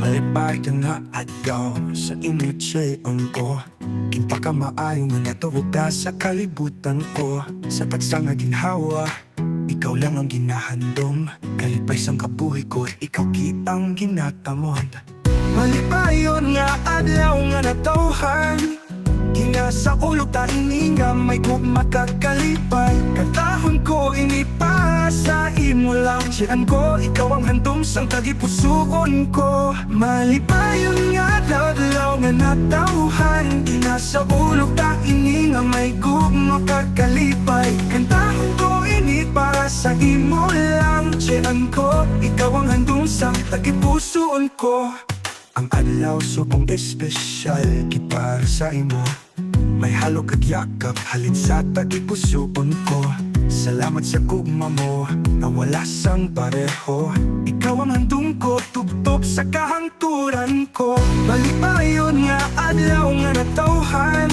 Malipay ka nga adlaw sa inutsyon ko. Kinpaka maayo nga naturuga sa kalibutan ko. Sa pagsang nga ginhawa, ikaw lang ang ginahandom. Kalipay sang kabuhi ko, ikaw kitang ginatamon. Malipayon nga adlaw nga natawhan, kina sa ulo ta ini nga may magkakalipay. Katahon ko ini pa sa imo lang. Siyan ko, ikaw ang handom sang tagipusoon ko. Malipayon nga adlaw nga natawhan, kina sa ulo ta ini nga may magkakalipay. Katahon ko ini para sa imo lang. Siyan ko, ikaw ang handom sang tagipusoon ko. Ang adlaw subong espesyal para sa imo. May halog at yakap halin sa tagipusoon ko. Salamat sa gugma mo na wala sang pareho. Ikaw ang handong ko, tubtob sa kahangturan ko. Malipayon nga adlaw nga natawhan,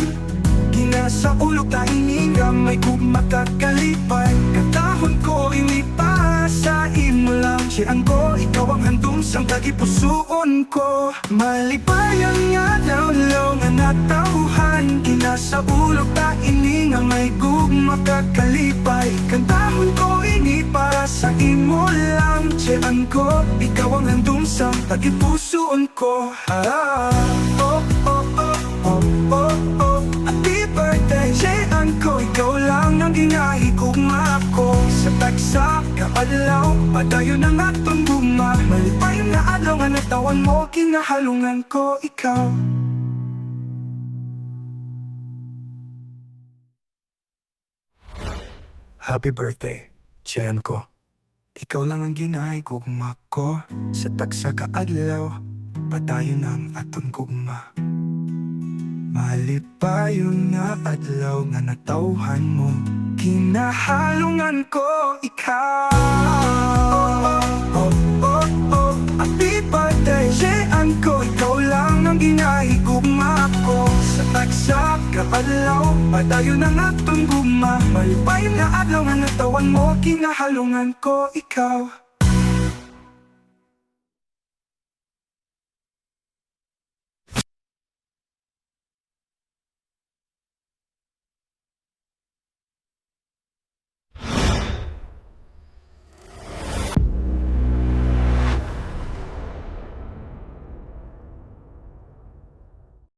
kina sa ulo ta ini nga may magkakalipay. Katahon ko ini pa sa imo lang. Siyan ko, ikaw ang handom sang tagipusoon ko. Malipayon nga adlaw nga natawhan, kina sa ulo ta ini nga may magkakalipay. Kantahon ko ini para sa imo lang. Siyan ko, ikaw ang handom sang tagipusoon ko. Oh, oh, oh, oh, oh, oh. Happy birthday, siyan ko, ikaw lang ang ginahigugma ko. Sa tagsa kaadlaw, padayon ang atong gugma. Malipay na adlaw nga natawan mo, kinahalungan ko ikaw. Happy birthday, siyan ko. Ikaw lang ang ginahigugma ko. Sa tagsa kaadlaw, padayon ang atong gugma. Malipayon nga adlaw nga natawhan mo, kinahalungan ko ikaw. Oh, oh, oh, happy birthday, siyan ko, ikaw lang ang ginahigugma ko. Sa tagsa kaadlaw, padayon ang atong gugma. Malipayon nga adlaw nga natawan mo, kinahalungan ko ikaw.